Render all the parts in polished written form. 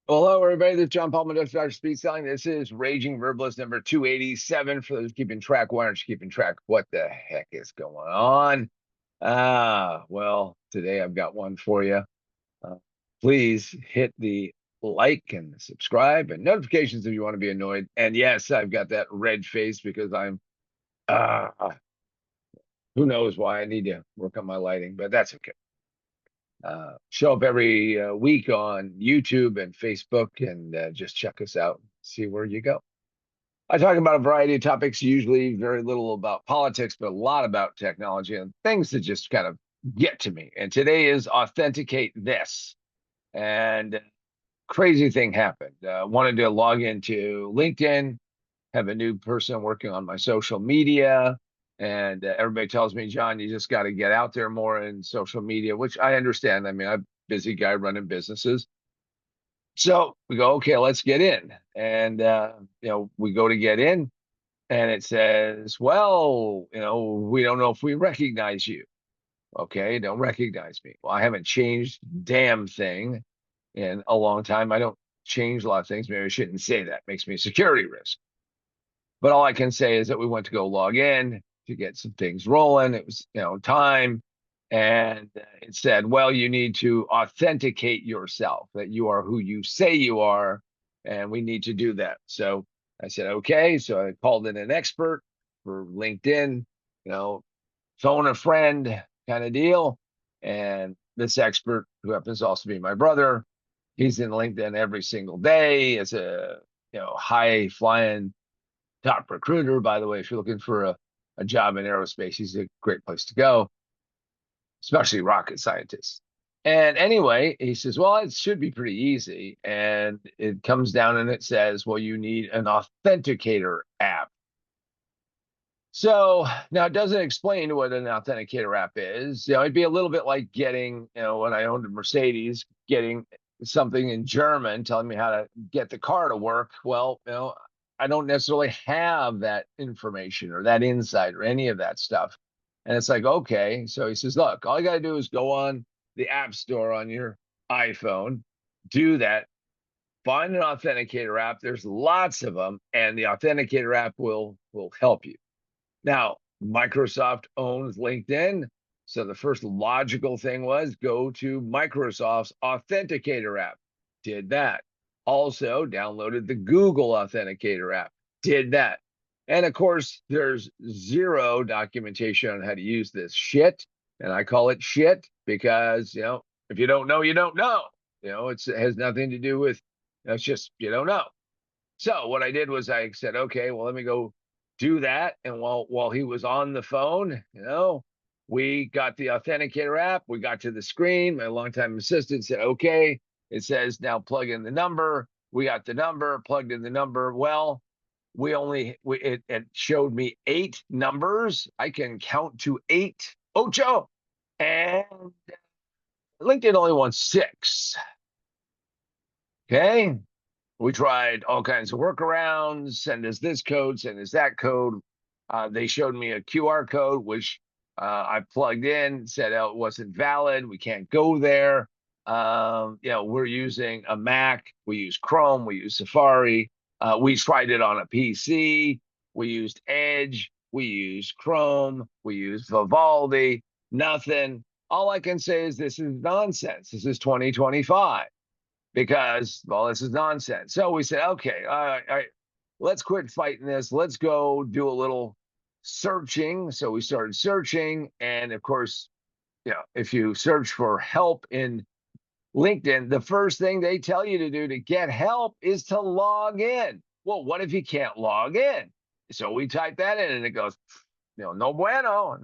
Well, hello, everybody. This is John Paul Mendocha, Dr. Speed Selling. This is Raging Verbalist number 287. For those keeping track, why aren't you keeping track? What the heck is going on? Well, today I've got one for you. Uh, Please hit the like and subscribe and notifications if you want to be annoyed. And yes, I've got that red face because I'm, uh, who knows why I need to work on my lighting, but that's okay. Show up every week on YouTube and Facebook and just check us out, see where you go. I talk about a variety of topics, usually very little about politics, but a lot about technology and things that just kind of get to me. And today is Authenticate This. And crazy thing happened. Wanted to log into LinkedIn, have a new person working on my social media. And everybody tells me, John, you just got to get out there more in social media, which I understand. I mean, I'm a busy guy running businesses. So we go, okay, let's get in. And, we go to get in and it says, well, we don't know if we recognize you. Okay, don't recognize me. Well, I haven't changed damn thing in a long time. I don't change a lot of things. Maybe I shouldn't say that. Makes me a security risk. But all I can say is that we went to go log in to get some things rolling. It was, time. And it said, well, you need to authenticate yourself, that you are who you say you are. And we need to do that. So I said, okay. So I called in an expert for LinkedIn, phone a friend kind of deal. And this expert, who happens to also be my brother, he's in LinkedIn every single day as a high flying top recruiter. By the way, if you're looking for a job in aerospace, he's a great place to go, especially rocket scientists. And anyway, he says, well, it should be pretty easy. And it comes down and it says, well, you need an authenticator app. So now it doesn't explain what an authenticator app is. It'd be a little bit like getting, when I owned a Mercedes, getting something in German telling me how to get the car to work. Well, I don't necessarily have that information or that insight or any of that stuff. And it's like, okay. So he says, look, all you got to do is go on the App Store on your iPhone, do that, find an authenticator app. There's lots of them, and the authenticator app will help you. Now, Microsoft owns LinkedIn. So the first logical thing was go to Microsoft's Authenticator app. Did that. Also downloaded the Google Authenticator app. Did that. And of course, there's zero documentation on how to use this shit. And I call it shit because, if you don't know, you don't know. It has nothing to do with, it's just, you don't know. So what I did was I said, okay, well, let me go do that. And while he was on the phone, we got the Authenticator app. We got to the screen. My longtime assistant said, okay. It says now plug in the number. We got the number, plugged in the number. Well, it showed me 8 numbers. I can count to 8. Ocho. And LinkedIn only wants 6. Okay. We tried all kinds of workarounds, send us this code, send us that code. They showed me a QR code, which I plugged in, said it wasn't valid. We can't go there. We're using a Mac. We use Chrome. We use Safari. We tried it on a PC. We used Edge. We used Chrome. We used Vivaldi. Nothing. All I can say is this is nonsense. This is 2025. Because, well, this is nonsense. So we said, okay, all right, let's quit fighting this. Let's go do a little searching. So we started searching. And of course, if you search for help in LinkedIn, the first thing they tell you to do to get help is to log in. Well, what if you can't log in? So we type that in and it goes, no bueno.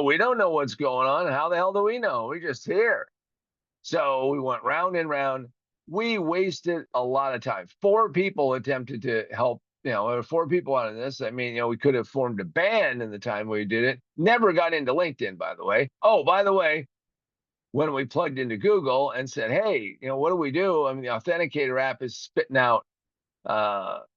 We don't know what's going on. How the hell do we know? We're just here. So we went round and round. We wasted a lot of time. 4 people attempted to help. There were 4 people on this. I mean, we could have formed a band in the time we did it. Never got into LinkedIn, by the way. Oh, by the way, when we plugged into Google and said, hey, what do we do? I mean, the Authenticator app is spitting out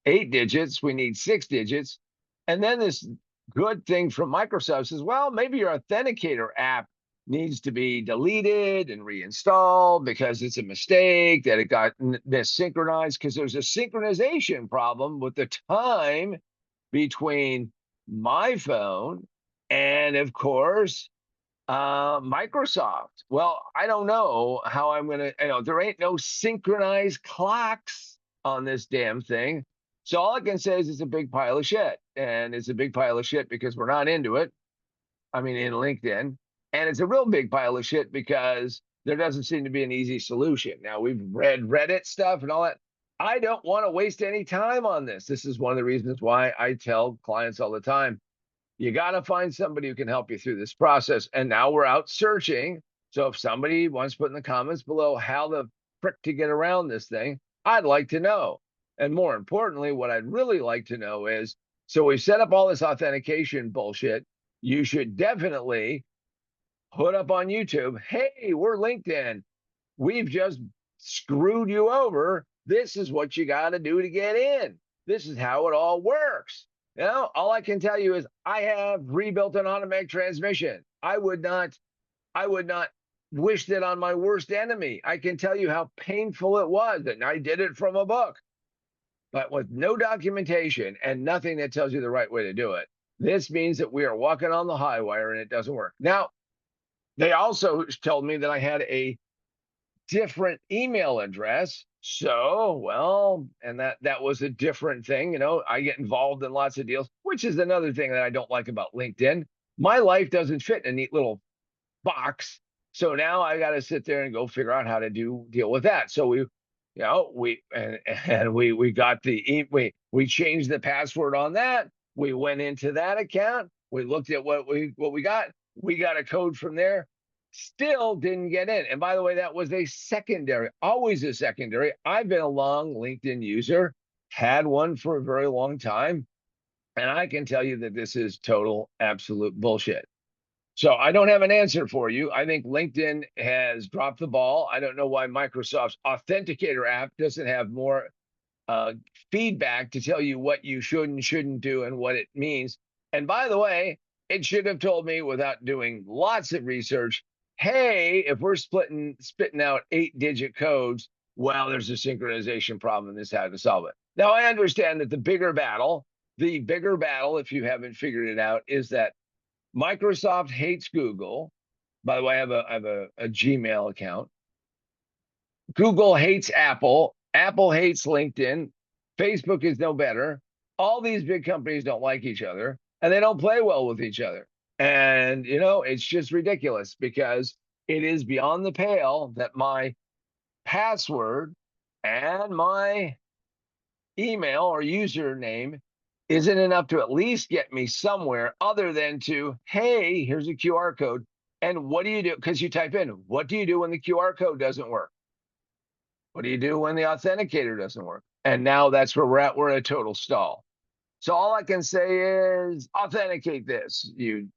8 digits. We need 6 digits. And then this good thing from Microsoft says, well, maybe your Authenticator app needs to be deleted and reinstalled because it's a mistake that it got missynchronized, because there's a synchronization problem with the time between my phone and, of course, Microsoft. Well, I don't know how I'm gonna, there ain't no synchronized clocks on this damn thing. So all I can say is it's a big pile of shit. And it's a big pile of shit because we're not into it. I mean, in LinkedIn. And it's a real big pile of shit because there doesn't seem to be an easy solution. Now, we've read Reddit stuff and all that. I don't want to waste any time on this. This is one of the reasons why I tell clients all the time, you got to find somebody who can help you through this process. And now we're out searching. So if somebody wants to put in the comments below how the frick to get around this thing, I'd like to know. And more importantly, what I'd really like to know is, so we've set up all this authentication bullshit. You should definitely put up on YouTube, hey, we're LinkedIn. We've just screwed you over. This is what you got to do to get in. This is how it all works. All I can tell you is I have rebuilt an automatic transmission. I would not wish that on my worst enemy. I can tell you how painful it was, and I did it from a book, but with no documentation and nothing that tells you the right way to do it. This means that we are walking on the high wire and it doesn't work. Now, they also told me that I had a different email address. So, well, and that was a different thing. I get involved in lots of deals, which is another thing that I don't like about LinkedIn. My life doesn't fit in a neat little box. So now I got to sit there and go figure out how to deal with that. So we got we changed the password on that. We went into that account. We looked at what we got. We got a code from there. Still didn't get in. And by the way, that was a secondary, always a secondary. I've been a long LinkedIn user, had one for a very long time. And I can tell you that this is total, absolute bullshit. So I don't have an answer for you. I think LinkedIn has dropped the ball. I don't know why Microsoft's Authenticator app doesn't have more feedback to tell you what you should and shouldn't do and what it means. And by the way, it should have told me without doing lots of research, hey, if we're spitting out 8-digit codes, well, there's a synchronization problem and this is how to solve it. Now, I understand that the bigger battle, if you haven't figured it out, is that Microsoft hates Google. By the way, I have a Gmail account. Google hates Apple. Apple hates LinkedIn. Facebook is no better. All these big companies don't like each other, and they don't play well with each other. And, it's just ridiculous because it is beyond the pale that my password and my email or username isn't enough to at least get me somewhere other than to, hey, here's a QR code. And what do you do? Because you type in, what do you do when the QR code doesn't work? What do you do when the authenticator doesn't work? And now that's where we're at. We're in a total stall. So all I can say is authenticate this, you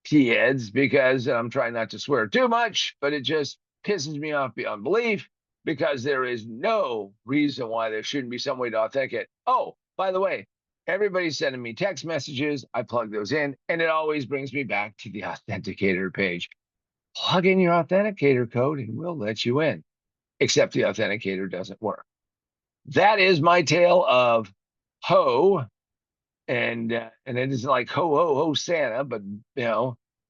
T-heads, because I'm trying not to swear too much, but it just pisses me off beyond belief because there is no reason why there shouldn't be some way to authenticate. Oh, by the way, everybody's sending me text messages. I plug those in, and it always brings me back to the authenticator page. Plug in your authenticator code and we'll let you in, except the authenticator doesn't work. That is my tale of ho, and it isn't like ho ho ho Santa, but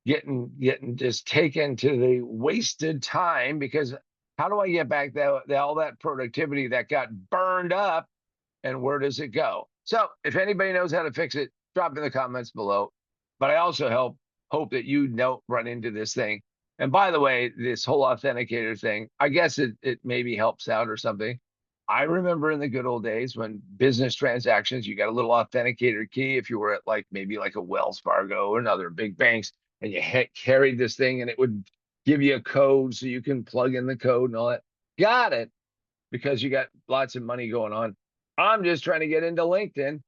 getting just taken to the wasted time, because how do I get back all that productivity that got burned up, and where does it go? So if anybody knows how to fix it, drop in the comments below. But I also hope that you don't run into this thing. And by the way, this whole authenticator thing, I guess it maybe helps out or something. I remember in the good old days when business transactions, you got a little authenticator key if you were at maybe a Wells Fargo or another big banks, and you carried this thing and it would give you a code so you can plug in the code and all that. Got it, because you got lots of money going on. I'm just trying to get into LinkedIn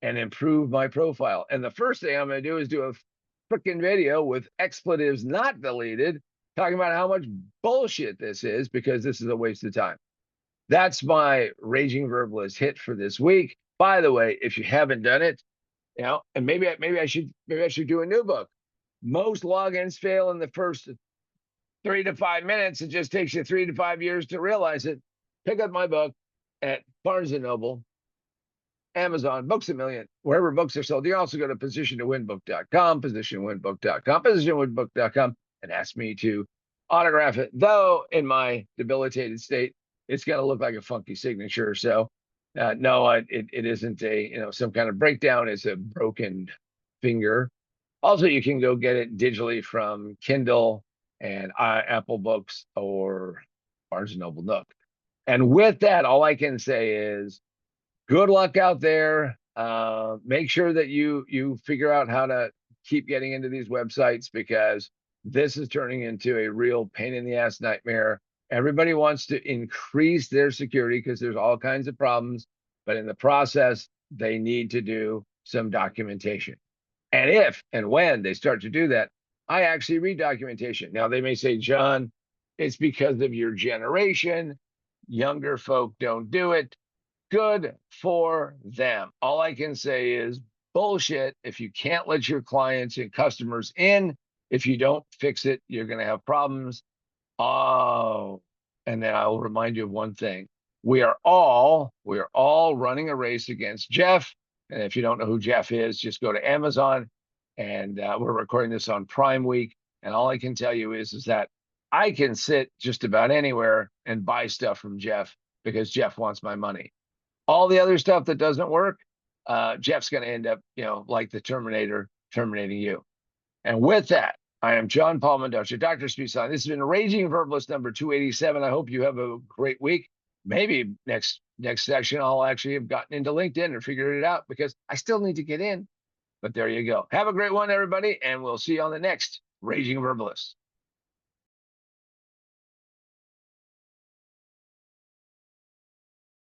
and improve my profile. And the first thing I'm going to do is do a freaking video with expletives not deleted, talking about how much bullshit this is, because this is a waste of time. That's my Raging Verbalist hit for this week. By the way, if you haven't done it, and maybe I should do a new book. Most logins fail in the first 3 to 5 minutes. It just takes you 3 to 5 years to realize it. Pick up my book at Barnes & Noble, Amazon, Books A Million, wherever books are sold. You can also go to positiontowinbook.com, positiontowinbook.com, and ask me to autograph it. Though in my debilitated state, it's going to look like a funky signature. So no, it isn't some kind of breakdown. It's a broken finger. Also, you can go get it digitally from Kindle and Apple Books or Barnes & Noble Nook. And with that, all I can say is good luck out there. Make sure that you figure out how to keep getting into these websites, because this is turning into a real pain in the ass nightmare. Everybody wants to increase their security because there's all kinds of problems, but in the process, they need to do some documentation. And if and when they start to do that, I actually read documentation. Now, they may say, John, it's because of your generation. Younger folk don't do it. Good for them. All I can say is bullshit. If you can't let your clients and customers in, if you don't fix it, you're going to have problems. Oh, and then I will remind you of one thing. We are all running a race against Jeff. And if you don't know who Jeff is, just go to Amazon. And we're recording this on Prime Week. And all I can tell you is that I can sit just about anywhere and buy stuff from Jeff because Jeff wants my money. All the other stuff that doesn't work, Jeff's going to end up, like the Terminator, terminating you. And with that, I am John Paul Mendocha, Dr. Speed Sign. This has been Raging Verbalist number 287. I hope you have a great week. Maybe next section, I'll actually have gotten into LinkedIn and figured it out, because I still need to get in. But there you go. Have a great one, everybody, and we'll see you on the next Raging Verbalist.